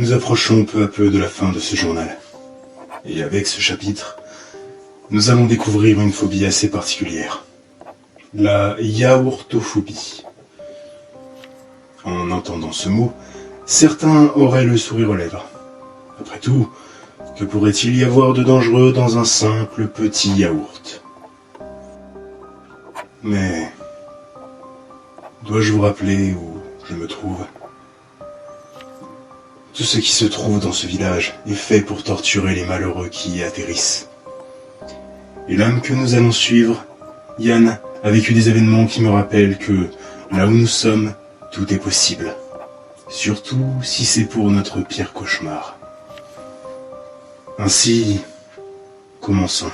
Nous approchons peu à peu de la fin de ce journal. Et avec ce chapitre, nous allons découvrir une phobie assez particulière. La yaourtophobie. En entendant ce mot, certains auraient le sourire aux lèvres. Après tout, que pourrait-il y avoir de dangereux dans un simple petit yaourt? Mais, dois-je vous rappeler où je me trouve? Tout ce qui se trouve dans ce village est fait pour torturer les malheureux qui y atterrissent. Et l'homme que nous allons suivre, Yann, a vécu des événements qui me rappellent que, là où nous sommes, tout est possible. Surtout si c'est pour notre pire cauchemar. Ainsi, commençons.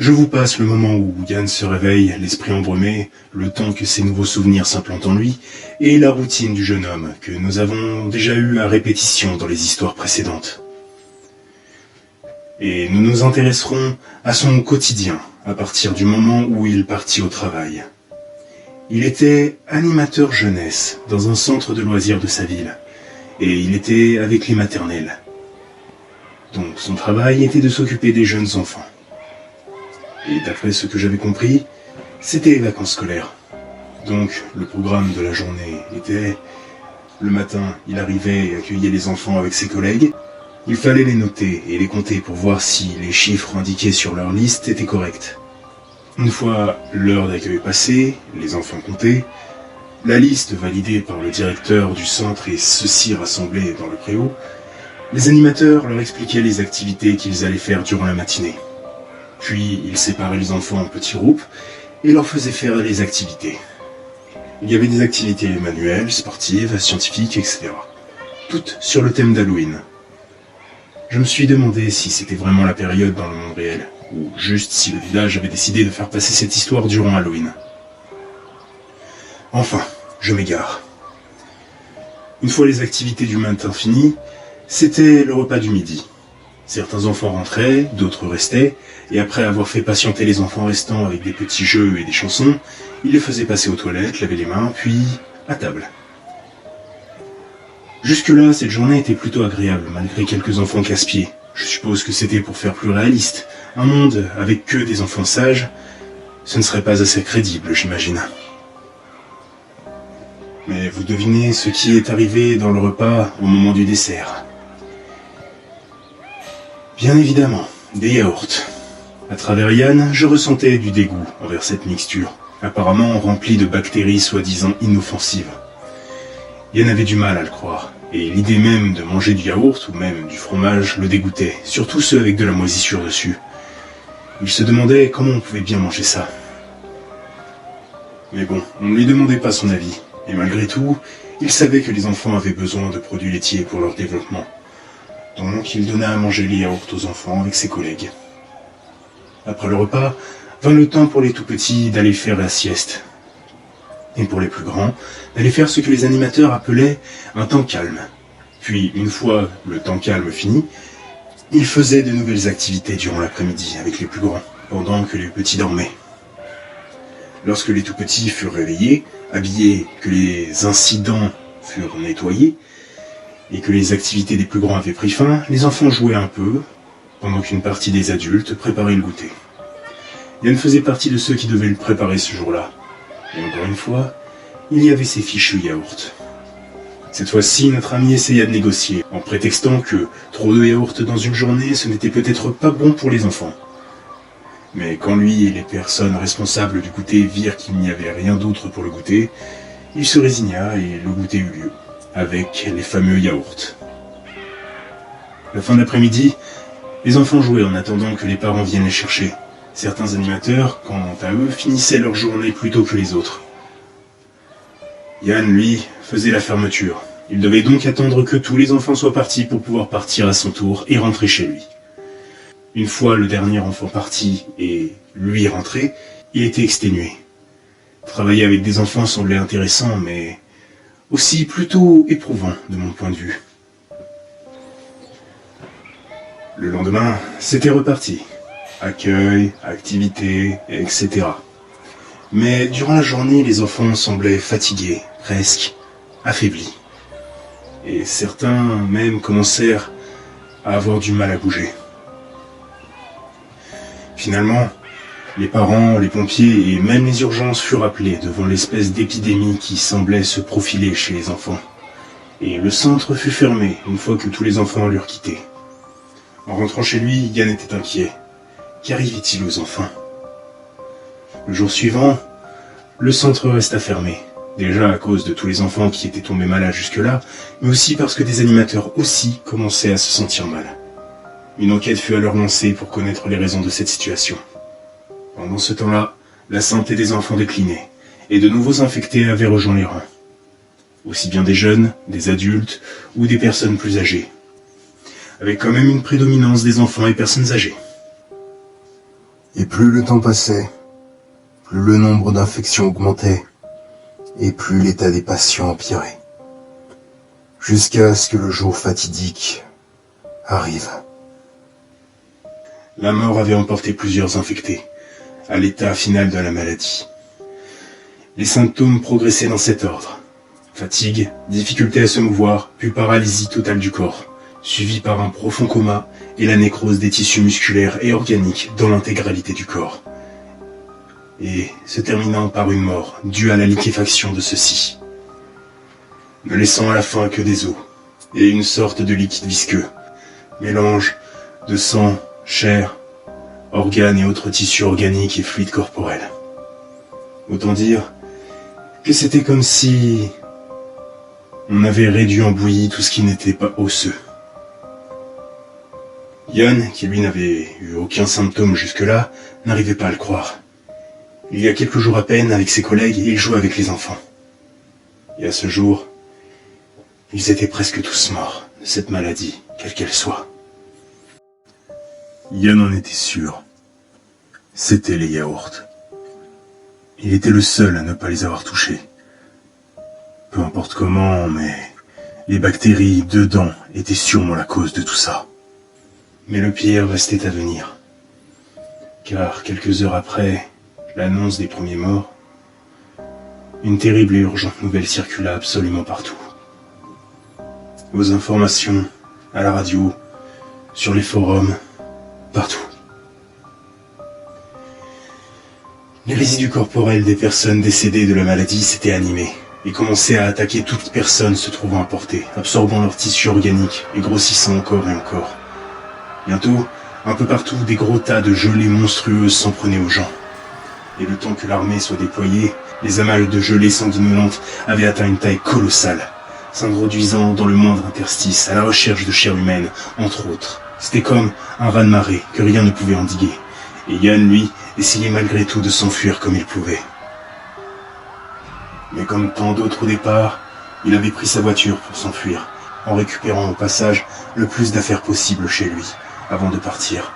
Je vous passe le moment où Yann se réveille, l'esprit embrumé, le temps que ses nouveaux souvenirs s'implantent en lui, et la routine du jeune homme que nous avons déjà eu à répétition dans les histoires précédentes. Et nous nous intéresserons à son quotidien, à partir du moment où il partit au travail. Il était animateur jeunesse dans un centre de loisirs de sa ville, et il était avec les maternelles. Donc son travail était de s'occuper des jeunes enfants. Et d'après ce que j'avais compris, c'était les vacances scolaires. Donc le programme de la journée était... Le matin, il arrivait et accueillait les enfants avec ses collègues. Il fallait les noter et les compter pour voir si les chiffres indiqués sur leur liste étaient corrects. Une fois l'heure d'accueil passée, les enfants comptés, la liste validée par le directeur du centre et ceux-ci rassemblés dans le préau, les animateurs leur expliquaient les activités qu'ils allaient faire durant la matinée. Puis ils séparaient les enfants en petits groupes et leur faisaient faire les activités. Il y avait des activités manuelles, sportives, scientifiques, etc. Toutes sur le thème d'Halloween. Je me suis demandé si c'était vraiment la période dans le monde réel, ou juste si le village avait décidé de faire passer cette histoire durant Halloween. Enfin, je m'égare. Une fois les activités du matin finies, c'était le repas du midi. Certains enfants rentraient, d'autres restaient, et après avoir fait patienter les enfants restants avec des petits jeux et des chansons, ils les faisaient passer aux toilettes, laver les mains, puis à table. Jusque-là, cette journée était plutôt agréable, malgré quelques enfants casse-pieds. Je suppose que c'était pour faire plus réaliste. Un monde avec que des enfants sages, ce ne serait pas assez crédible, j'imagine. Mais vous devinez ce qui est arrivé dans le repas au moment du dessert. Bien évidemment, des yaourts. À travers Yann, je ressentais du dégoût envers cette mixture, apparemment remplie de bactéries soi-disant inoffensives. Yann avait du mal à le croire, et l'idée même de manger du yaourt ou même du fromage le dégoûtait, surtout ceux avec de la moisissure dessus. Il se demandait comment on pouvait bien manger ça. Mais bon, on ne lui demandait pas son avis, et malgré tout, il savait que les enfants avaient besoin de produits laitiers pour leur développement. Donc il donna à manger les yaourts aux enfants avec ses collègues. Après le repas, vint le temps pour les tout-petits d'aller faire la sieste. Et pour les plus grands, d'aller faire ce que les animateurs appelaient un temps calme. Puis, une fois le temps calme fini, ils faisaient de nouvelles activités durant l'après-midi avec les plus grands, pendant que les petits dormaient. Lorsque les tout-petits furent réveillés, habillés, que les incidents furent nettoyés, et que les activités des plus grands avaient pris fin, les enfants jouaient un peu, pendant qu'une partie des adultes préparait le goûter. Yann faisait partie de ceux qui devaient le préparer ce jour-là. Et encore une fois, il y avait ces fichus yaourts. Cette fois-ci, notre ami essaya de négocier, en prétextant que trop de yaourts dans une journée, ce n'était peut-être pas bon pour les enfants. Mais quand lui et les personnes responsables du goûter virent qu'il n'y avait rien d'autre pour le goûter, il se résigna et le goûter eut lieu, avec les fameux yaourts. La fin d'après-midi, les enfants jouaient en attendant que les parents viennent les chercher. Certains animateurs, quant à eux, finissaient leur journée plus tôt que les autres. Yann, lui, faisait la fermeture. Il devait donc attendre que tous les enfants soient partis pour pouvoir partir à son tour et rentrer chez lui. Une fois le dernier enfant parti et lui rentré, il était exténué. Travailler avec des enfants semblait intéressant, mais aussi plutôt éprouvant de mon point de vue. Le lendemain, c'était reparti. Accueil, activités, etc. Mais durant la journée, les enfants semblaient fatigués, presque affaiblis. et certains même commencèrent à avoir du mal à bouger. Finalement, les parents, les pompiers et même les urgences furent appelés devant l'espèce d'épidémie qui semblait se profiler chez les enfants. Et le centre fut fermé une fois que tous les enfants l'eurent quitté. En rentrant chez lui, Yann était inquiet. Qu'arrivait-il aux enfants? Le jour suivant, le centre resta fermé. Déjà à cause de tous les enfants qui étaient tombés malades jusque-là, mais aussi parce que des animateurs aussi commençaient à se sentir mal. Une enquête fut alors lancée pour connaître les raisons de cette situation. Pendant ce temps-là, la santé des enfants déclinait, et de nouveaux infectés avaient rejoint les rangs. Aussi bien des jeunes, des adultes ou des personnes plus âgées. Avec quand même une prédominance des enfants et personnes âgées. Et plus le temps passait, plus le nombre d'infections augmentait, et plus l'état des patients empirait. Jusqu'à ce que le jour fatidique arrive. La mort avait emporté plusieurs infectés, à l'état final de la maladie. Les symptômes progressaient dans cet ordre. Fatigue, difficulté à se mouvoir, puis paralysie totale du corps, suivie par un profond coma et la nécrose des tissus musculaires et organiques dans l'intégralité du corps. Et se terminant par une mort due à la liquéfaction de ceux-ci, ne laissant à la fin que des os et une sorte de liquide visqueux, mélange de sang, chair, organes et autres tissus organiques et fluides corporels. Autant dire que c'était comme si on avait réduit en bouillie tout ce qui n'était pas osseux. Yann, qui lui n'avait eu aucun symptôme jusque-là, n'arrivait pas à le croire. Il y a quelques jours à peine, avec ses collègues, il jouait avec les enfants. Et à ce jour, ils étaient presque tous morts de cette maladie, quelle qu'elle soit. Yann en était sûr. C'était les yaourts. Il était le seul à ne pas les avoir touchés. Peu importe comment, mais les bactéries dedans étaient sûrement la cause de tout ça. Mais le pire restait à venir. Car quelques heures après l'annonce des premiers morts, une terrible et urgente nouvelle circula absolument partout. Aux informations, à la radio, sur les forums, partout. Les résidus corporels des personnes décédées de la maladie s'étaient animés et commençaient à attaquer toute personne se trouvant à portée, absorbant leurs tissus organiques et grossissant encore et encore. Bientôt, un peu partout, des gros tas de gelées monstrueuses s'en prenaient aux gens. Et le temps que l'armée soit déployée, les amas de gelée sanguinolente avaient atteint une taille colossale, s'introduisant dans le moindre interstice, à la recherche de chair humaine, entre autres. C'était comme un raz-de-marée que rien ne pouvait endiguer. Et Yann, lui, essayait malgré tout de s'enfuir comme il pouvait. Mais comme tant d'autres au départ, il avait pris sa voiture pour s'enfuir, en récupérant au passage le plus d'affaires possible chez lui, avant de partir.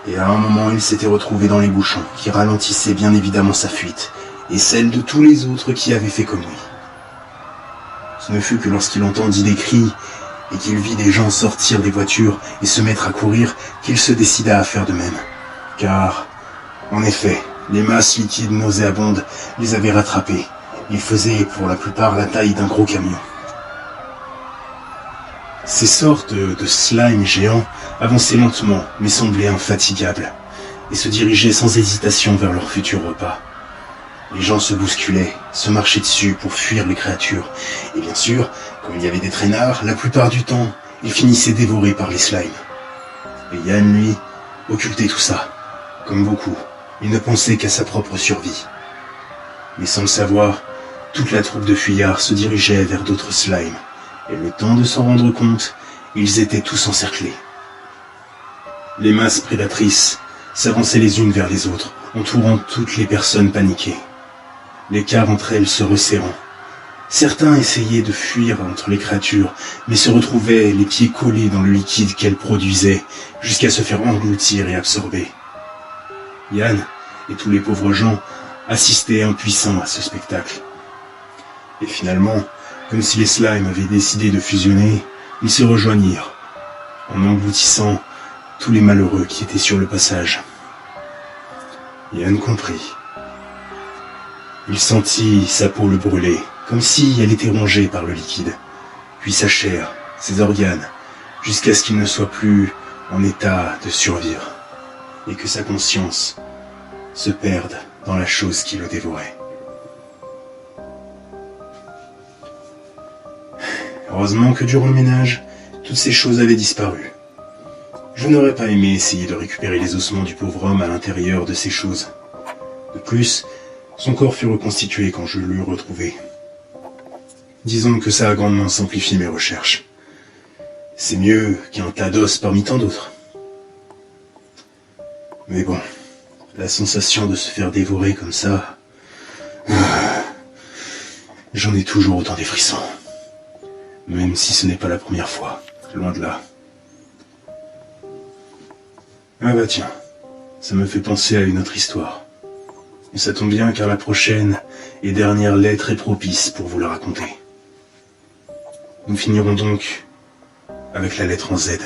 Et à un moment, il s'était retrouvé dans les bouchons, qui ralentissaient bien évidemment sa fuite, et celle de tous les autres qui avaient fait comme lui. Ce ne fut que lorsqu'il entendit des cris, et qu'il vit des gens sortir des voitures et se mettre à courir, qu'il se décida à faire de même. Car, en effet, les masses liquides nauséabondes les avaient rattrapés. Ils faisaient pour la plupart la taille d'un gros camion. Ces sortes de slime géants avançaient lentement, mais semblaient infatigables, et se dirigeaient sans hésitation vers leur futur repas. Les gens se bousculaient, se marchaient dessus pour fuir les créatures, et bien sûr, comme il y avait des traînards, la plupart du temps, ils finissaient dévorés par les slimes. Et Yann, lui, occultait tout ça. Comme beaucoup, il ne pensait qu'à sa propre survie. Mais sans le savoir, toute la troupe de fuyards se dirigeait vers d'autres slimes, et le temps de s'en rendre compte, ils étaient tous encerclés. Les masses prédatrices s'avançaient les unes vers les autres, entourant toutes les personnes paniquées. L'écart entre elles se resserrant. Certains essayaient de fuir entre les créatures, mais se retrouvaient les pieds collés dans le liquide qu'elles produisaient, jusqu'à se faire engloutir et absorber. Yann et tous les pauvres gens assistaient impuissants à ce spectacle. Et finalement, comme si les slimes avaient décidé de fusionner, ils se rejoignirent, en engloutissant tous les malheureux qui étaient sur le passage. Yann comprit. Il sentit sa peau le brûler, comme si elle était rongée par le liquide, puis sa chair, ses organes, jusqu'à ce qu'il ne soit plus en état de survivre, et que sa conscience se perde dans la chose qui le dévorait. Heureusement que durant le ménage, toutes ces choses avaient disparu. Je n'aurais pas aimé essayer de récupérer les ossements du pauvre homme à l'intérieur de ces choses. De plus, son corps fut reconstitué quand je l'eus retrouvé. Disons que ça a grandement simplifié mes recherches. C'est mieux qu'un tas d'os parmi tant d'autres. Mais bon, la sensation de se faire dévorer comme ça... J'en ai toujours autant des frissons. Même si ce n'est pas la première fois, loin de là. Ah bah tiens, ça me fait penser à une autre histoire. Et ça tombe bien car la prochaine et dernière lettre est propice pour vous la raconter. Nous finirons donc avec la lettre en Z.